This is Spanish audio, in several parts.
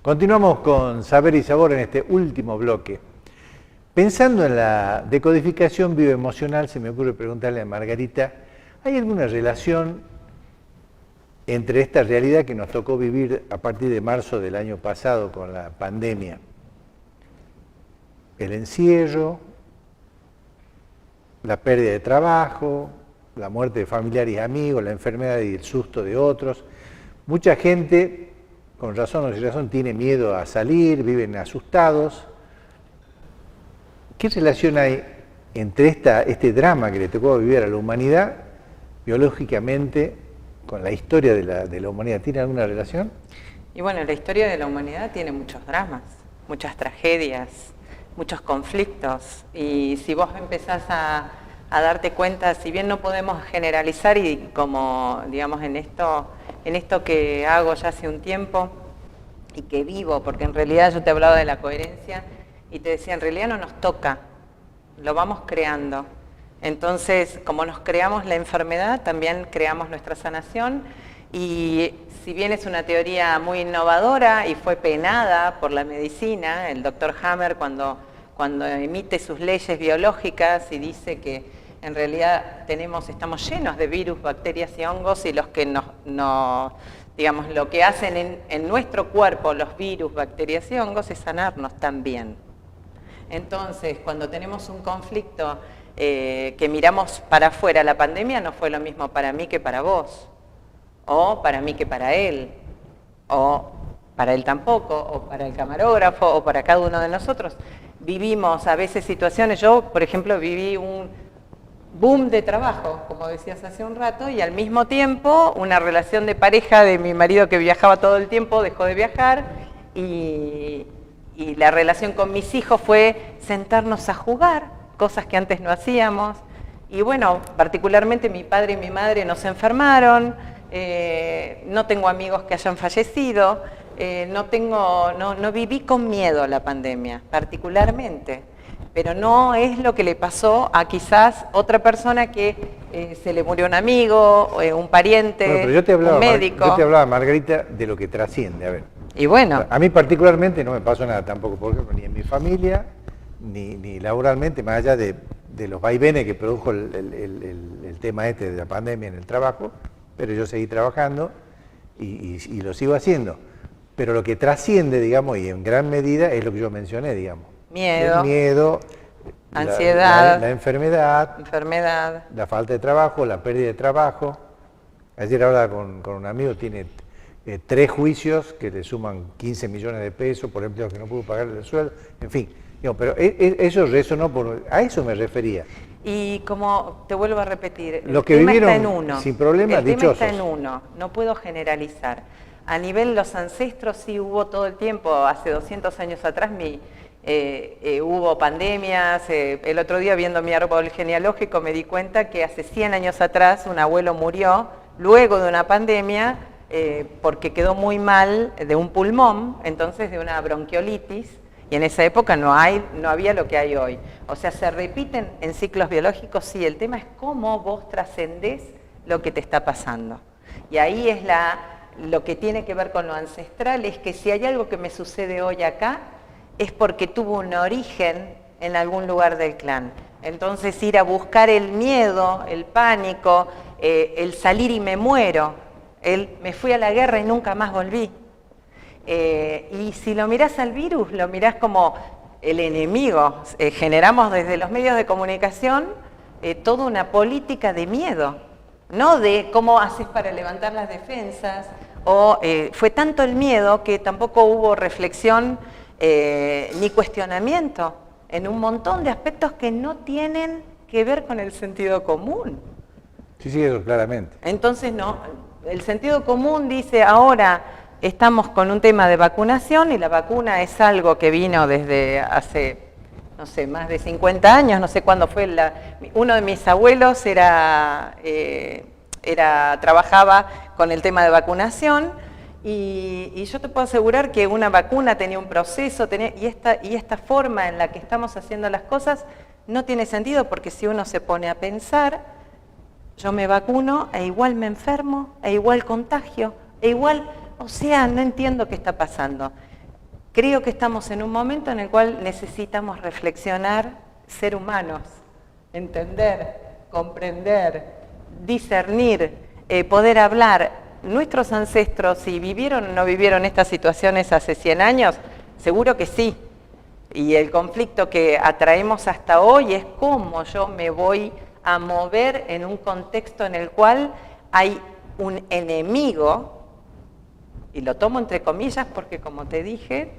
Continuamos con Saber y Sabor en este último bloque. Pensando en la decodificación bioemocional, se me ocurre preguntarle a Margarita, ¿hay alguna relación entre esta realidad que nos tocó vivir a partir de marzo del año pasado con la pandemia? El encierro, la pérdida de trabajo, la muerte de familiares y amigos, la enfermedad y el susto de otros. Mucha gente, con razón o sin razón, tiene miedo a salir, viven asustados. ¿Qué relación hay entre este drama que le tocó vivir a la humanidad biológicamente con la historia de la humanidad? ¿Tiene alguna relación? Y bueno, la historia de la humanidad tiene muchos dramas, muchas tragedias, muchos conflictos. Y si vos empezás a darte cuenta, si bien no podemos generalizar, y como digamos en esto que hago ya hace un tiempo y que vivo, porque en realidad yo te hablaba de la coherencia y te decía, en realidad no nos toca, lo vamos creando. Entonces, como nos creamos la enfermedad, también creamos nuestra sanación, y si bien es una teoría muy innovadora y fue penada por la medicina, el doctor Hammer cuando emite sus leyes biológicas y dice que en realidad estamos llenos de virus, bacterias y hongos, y los que digamos, lo que hacen en nuestro cuerpo los virus, bacterias y hongos es sanarnos también. Entonces, cuando tenemos un conflicto que miramos para afuera, la pandemia no fue lo mismo para mí que para vos, o para mí que para él, o para él tampoco, o para el camarógrafo, o para cada uno de nosotros. Vivimos a veces situaciones, yo por ejemplo viví un boom de trabajo, como decías hace un rato, y al mismo tiempo una relación de pareja de mi marido que viajaba todo el tiempo, dejó de viajar, y la relación con mis hijos fue sentarnos a jugar, cosas que antes no hacíamos. Y bueno, particularmente mi padre y mi madre no se enfermaron, no tengo amigos que hayan fallecido, no viví con miedo la pandemia, particularmente. Pero no es lo que le pasó a quizás otra persona que se le murió un amigo, un pariente, bueno, pero un médico. Yo te hablaba, Margarita, de lo que trasciende. A ver. Y bueno. A mí particularmente no me pasó nada tampoco, por ejemplo, ni en mi familia, ni laboralmente, más allá de los vaivenes que produjo el tema de la pandemia en el trabajo, pero yo seguí trabajando y lo sigo haciendo. Pero lo que trasciende, digamos, y en gran medida, es lo que yo mencioné, digamos. Miedo. El miedo, ansiedad. La enfermedad, la falta de trabajo, la pérdida de trabajo. Ayer hablaba con un amigo, tiene 3 juicios que le suman 15 millones de pesos por empleados que no pudo pagarle el sueldo, en fin. Digamos, pero eso resonó, a eso me refería. Y como te vuelvo a repetir, Los que tema vivieron está en uno. sin problemas, dichosos. El tema está en uno, no puedo generalizar. A nivel los ancestros sí hubo todo el tiempo, hace 200 años atrás hubo pandemias. El otro día viendo mi árbol genealógico me di cuenta que hace 100 años atrás un abuelo murió luego de una pandemia porque quedó muy mal de un pulmón, entonces de una bronquiolitis, y en esa época no había lo que hay hoy. O sea, se repiten en ciclos biológicos, sí, el tema es cómo vos trascendés lo que te está pasando. Y ahí es lo que tiene que ver con lo ancestral, es que si hay algo que me sucede hoy acá, es porque tuvo un origen en algún lugar del clan. Entonces ir a buscar el miedo, el pánico, el salir y me muero, me fui a la guerra y nunca más volví. Y si lo mirás al virus, lo mirás como el enemigo. Generamos desde los medios de comunicación toda una política de miedo, no de cómo haces para levantar las defensas, fue tanto el miedo que tampoco hubo reflexión ni cuestionamiento en un montón de aspectos que no tienen que ver con el sentido común. Sí, eso claramente. Entonces, no, el sentido común dice, ahora estamos con un tema de vacunación y la vacuna es algo que vino desde hace, no sé, más de 50 años, no sé cuándo fue. Uno de mis abuelos trabajaba con el tema de vacunación. Y yo te puedo asegurar que una vacuna tenía un proceso, y esta forma en la que estamos haciendo las cosas no tiene sentido, porque si uno se pone a pensar, yo me vacuno e igual me enfermo, e igual contagio, e igual, o sea, no entiendo qué está pasando. creo que estamos en un momento en el cual necesitamos reflexionar, ser humanos, entender, comprender, discernir, poder hablar. Nuestros ancestros, si vivieron o no vivieron estas situaciones hace 100 años, seguro que sí. Y el conflicto que atraemos hasta hoy es cómo yo me voy a mover en un contexto en el cual hay un enemigo, y lo tomo entre comillas porque, como te dije,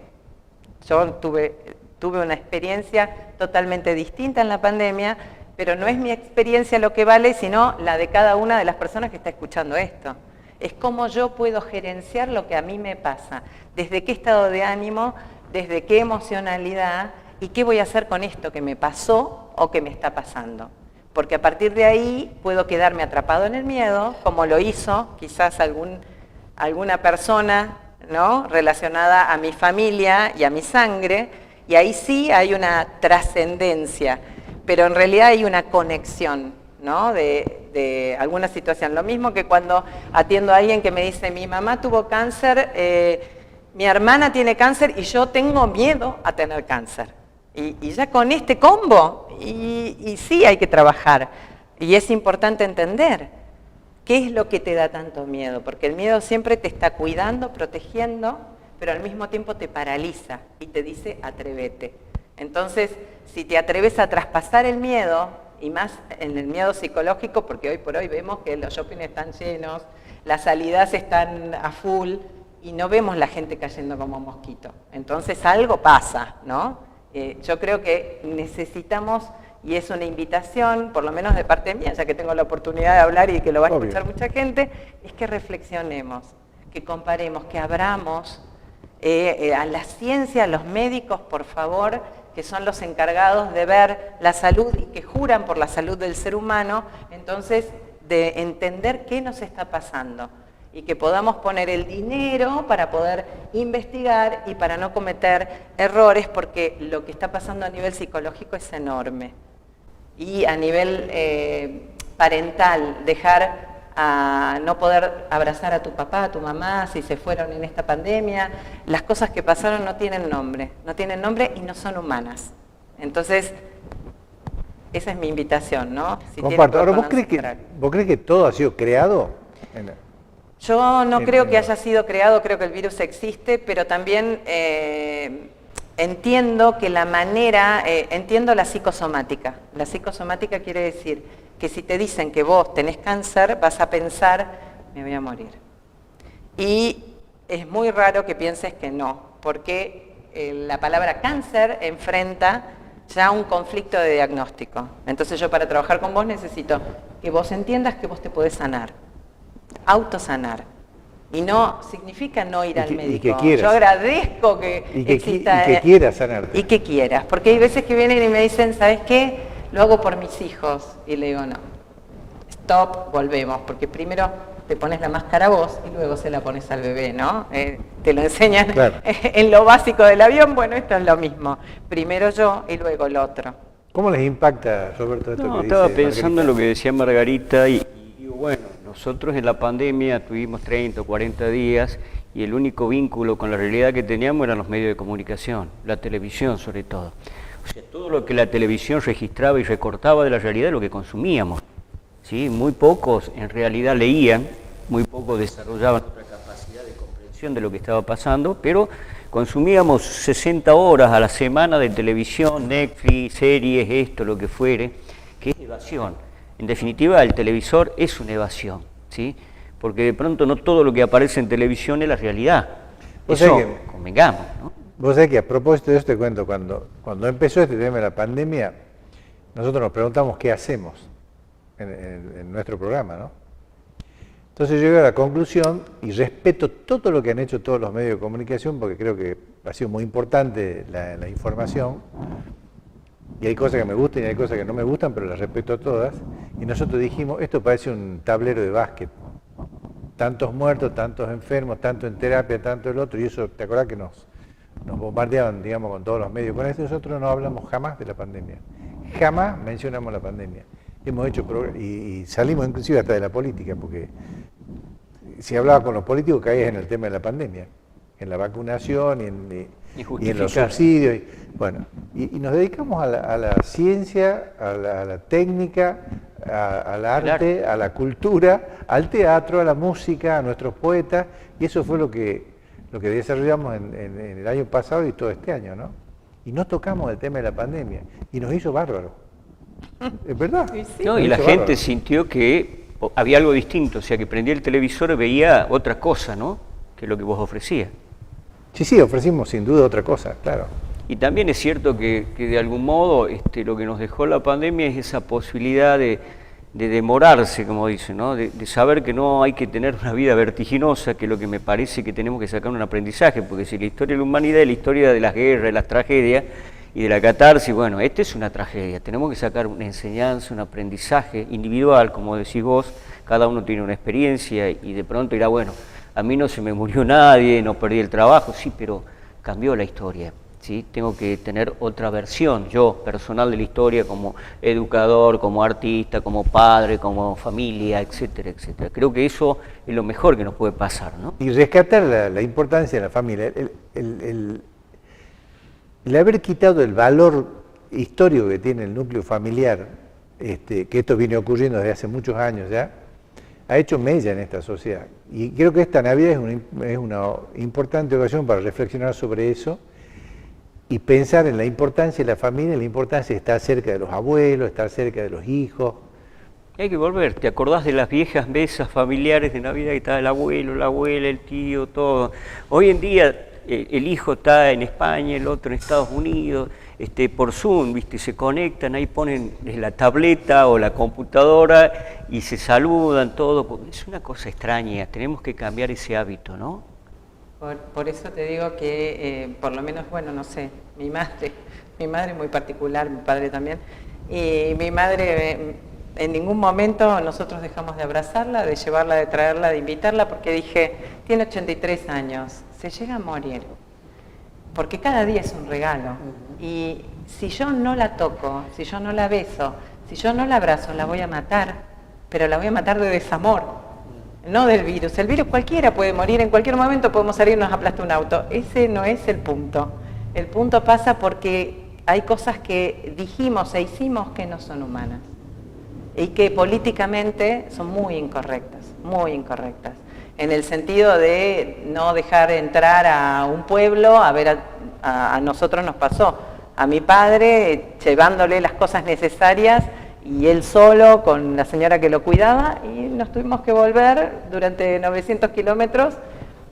yo tuve una experiencia totalmente distinta en la pandemia, pero no es mi experiencia lo que vale, sino la de cada una de las personas que está escuchando esto. Es cómo yo puedo gerenciar lo que a mí me pasa, desde qué estado de ánimo, desde qué emocionalidad y qué voy a hacer con esto que me pasó o que me está pasando. Porque a partir de ahí puedo quedarme atrapado en el miedo, como lo hizo quizás alguna persona, ¿no?, relacionada a mi familia y a mi sangre, y ahí sí hay una trascendencia, pero en realidad hay una conexión, ¿no?, de alguna situación. Lo mismo que cuando atiendo a alguien que me dice, mi mamá tuvo cáncer, mi hermana tiene cáncer y yo tengo miedo a tener cáncer. Y ya con este combo, y sí hay que trabajar. Y es importante entender qué es lo que te da tanto miedo, porque el miedo siempre te está cuidando, protegiendo, pero al mismo tiempo te paraliza y te dice, atrévete. Entonces, si te atreves a traspasar el miedo, y más en el miedo psicológico, porque hoy por hoy vemos que los shoppings están llenos, las salidas están a full, y no vemos la gente cayendo como mosquito. Entonces algo pasa, ¿no? Yo creo que necesitamos, y es una invitación, por lo menos de parte mía, ya que tengo la oportunidad de hablar y que lo va a escuchar mucha gente, es que reflexionemos, que comparemos, que abramos a la ciencia, a los médicos, por favor, que son los encargados de ver la salud y que juran por la salud del ser humano, entonces de entender qué nos está pasando y que podamos poner el dinero para poder investigar y para no cometer errores, porque lo que está pasando a nivel psicológico es enorme. Y a nivel parental, dejar a no poder abrazar a tu papá, a tu mamá, si se fueron en esta pandemia, las cosas que pasaron no tienen nombre y no son humanas. Entonces, esa es mi invitación, ¿no? Si comparto. Ahora, ¿vos crees que todo ha sido creado? Yo no creo que haya sido creado, creo que el virus existe, pero también entiendo que la manera, entiendo la psicosomática. La psicosomática quiere decir que si te dicen que vos tenés cáncer, vas a pensar, me voy a morir. Y es muy raro que pienses que no, porque la palabra cáncer enfrenta ya un conflicto de diagnóstico. Entonces yo para trabajar con vos necesito que vos entiendas que vos te podés sanar, autosanar. Y no significa no ir al médico. Y que quieras. Yo agradezco que exista... Y que quieras sanarte. Y que quieras. Porque hay veces que vienen y me dicen, ¿sabes qué? Lo hago por mis hijos. Y le digo, no. Stop, volvemos. Porque primero te pones la máscara vos y luego se la pones al bebé, ¿no? Te lo enseñan claro. En lo básico del avión. Bueno, esto es lo mismo. Primero yo y luego el otro. ¿Cómo les impacta, Roberto, esto que dice estaba pensando Margarita? en lo que decía Margarita y digo, bueno, nosotros en la pandemia tuvimos 30 o 40 días y el único vínculo con la realidad que teníamos eran los medios de comunicación, la televisión sobre todo. O sea, todo lo que la televisión registraba y recortaba de la realidad es lo que consumíamos. ¿Sí? Muy pocos en realidad leían, muy pocos desarrollaban otra capacidad de comprensión de lo que estaba pasando, pero consumíamos 60 horas a la semana de televisión, Netflix, series, esto, lo que fuere, que es evasión. En definitiva, el televisor es una evasión, ¿sí? Porque de pronto no todo lo que aparece en televisión es la realidad. Eso, convengamos, ¿no? Vos sabés que a propósito de esto te cuento, cuando empezó este tema de la pandemia, nosotros nos preguntamos qué hacemos en nuestro programa, ¿no? Entonces yo llegué a la conclusión, y respeto todo lo que han hecho todos los medios de comunicación, porque creo que ha sido muy importante la información, y hay cosas que me gustan y hay cosas que no me gustan, pero las respeto a todas, y nosotros dijimos, esto parece un tablero de básquet, tantos muertos, tantos enfermos, tanto en terapia, tanto el otro, y eso, ¿te acordás que nos bombardeaban, digamos, con todos los medios con esto? Nosotros no hablamos jamás de la pandemia, jamás mencionamos la pandemia. Hemos hecho y salimos inclusive hasta de la política, porque si hablaba con los políticos caías en el tema de la pandemia, en la vacunación, y en los subsidios. Bueno, y nos dedicamos a la ciencia, a la técnica, al arte, a la cultura, al teatro, a la música, a nuestros poetas, y eso fue lo que desarrollamos en el año pasado y todo este año, ¿no? Y no tocamos el tema de la pandemia, y nos hizo bárbaro. ¿Es verdad? Sí. No, y la gente sintió que había algo distinto, o sea, que prendía el televisor y veía otra cosa, ¿no? Que lo que vos ofrecías. Sí, ofrecimos sin duda otra cosa, claro. Y también es cierto que de algún modo lo que nos dejó la pandemia es esa posibilidad de demorarse, como dicen, ¿no? De saber que no hay que tener una vida vertiginosa, que es lo que me parece que tenemos que sacar un aprendizaje, porque si la historia de la humanidad es la historia de las guerras, de las tragedias y de la catarsis, bueno, esta es una tragedia, tenemos que sacar una enseñanza, un aprendizaje individual, como decís vos, cada uno tiene una experiencia y de pronto dirá, bueno, a mí no se me murió nadie, no perdí el trabajo, sí, pero cambió la historia. ¿Sí? Tengo que tener otra versión, yo, personal de la historia, como educador, como artista, como padre, como familia, etcétera, etcétera. Creo que eso es lo mejor que nos puede pasar, ¿no? Y rescatar la importancia de la familia, el haber quitado el valor histórico que tiene el núcleo familiar, que esto viene ocurriendo desde hace muchos años ya, ha hecho mella en esta sociedad. Y creo que esta Navidad es una importante ocasión para reflexionar sobre eso, y pensar en la importancia de la familia, en la importancia de estar cerca de los abuelos, estar cerca de los hijos. Hay que volver, ¿te acordás de las viejas mesas familiares de Navidad que estaba el abuelo, la abuela, el tío, todo? Hoy en día el hijo está en España, el otro en Estados Unidos, por Zoom, ¿viste? Se conectan, ahí ponen la tableta o la computadora y se saludan, todo. Es una cosa extraña, tenemos que cambiar ese hábito, ¿no? Por eso te digo que, por lo menos, bueno, no sé, mi madre muy particular, mi padre también, y mi madre, en ningún momento nosotros dejamos de abrazarla, de llevarla, de traerla, de invitarla, porque dije, tiene 83 años, se llega a morir, porque cada día es un regalo, y si yo no la toco, si yo no la beso, si yo no la abrazo, la voy a matar, pero la voy a matar de desamor. No del virus. El virus cualquiera puede morir, en cualquier momento podemos salir y nos aplasta un auto. Ese no es el punto. El punto pasa porque hay cosas que dijimos e hicimos que no son humanas y que políticamente son muy incorrectas, en el sentido de no dejar entrar a un pueblo, a ver, a nosotros nos pasó, a mi padre llevándole las cosas necesarias y él solo con la señora que lo cuidaba, y nos tuvimos que volver durante 900 kilómetros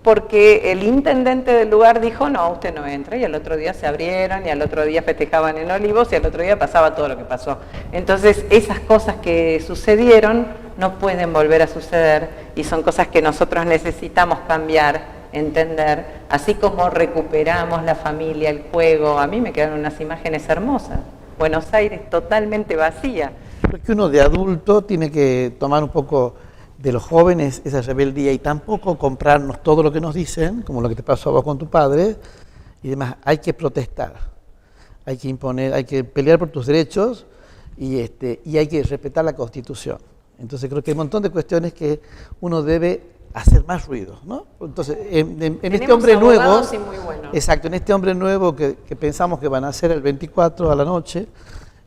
porque el intendente del lugar dijo, no, usted no entra, y al otro día se abrieron, y al otro día festejaban en Olivos, y al otro día pasaba todo lo que pasó. Entonces, esas cosas que sucedieron no pueden volver a suceder, y son cosas que nosotros necesitamos cambiar, entender, así como recuperamos la familia, el juego. A mí me quedaron unas imágenes hermosas. Buenos Aires totalmente vacía. Creo que uno de adulto tiene que tomar un poco de los jóvenes esa rebeldía y tampoco comprarnos todo lo que nos dicen, como lo que te pasó a vos con tu padre, y demás. Hay que protestar, hay que imponer, hay que pelear por tus derechos y hay que respetar la Constitución. Entonces creo que hay un montón de cuestiones que uno debe hacer más ruido, ¿no? Entonces, en este hombre nuevo, exacto, en este hombre nuevo que pensamos que van a ser el 24 a la noche,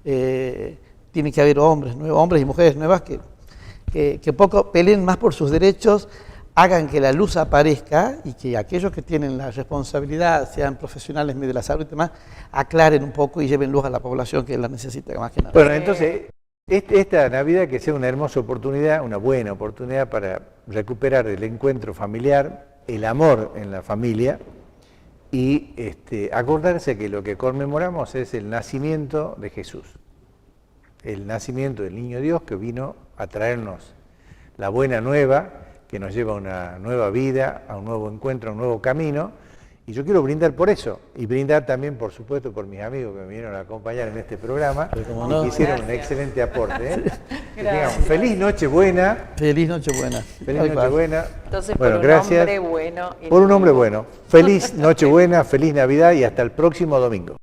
tiene que haber hombres nuevos, hombres y mujeres nuevas que poco peleen más por sus derechos, hagan que la luz aparezca y que aquellos que tienen la responsabilidad, sean profesionales de la salud y demás, aclaren un poco y lleven luz a la población que la necesita más que nada. Bueno, entonces, esta Navidad que sea una hermosa oportunidad, una buena oportunidad para recuperar el encuentro familiar, el amor en la familia y acordarse que lo que conmemoramos es el nacimiento de Jesús, el nacimiento del Niño Dios que vino a traernos la buena nueva, que nos lleva a una nueva vida, a un nuevo encuentro, a un nuevo camino. Y yo quiero brindar por eso, y brindar también, por supuesto, por mis amigos que me vinieron a acompañar en este programa y que hicieron un excelente aporte. Que tengan feliz Nochebuena. Feliz Nochebuena. Feliz Nochebuena. Entonces, bueno, por un hombre bueno. Por un hombre bueno. Feliz Nochebuena, feliz Navidad y hasta el próximo domingo.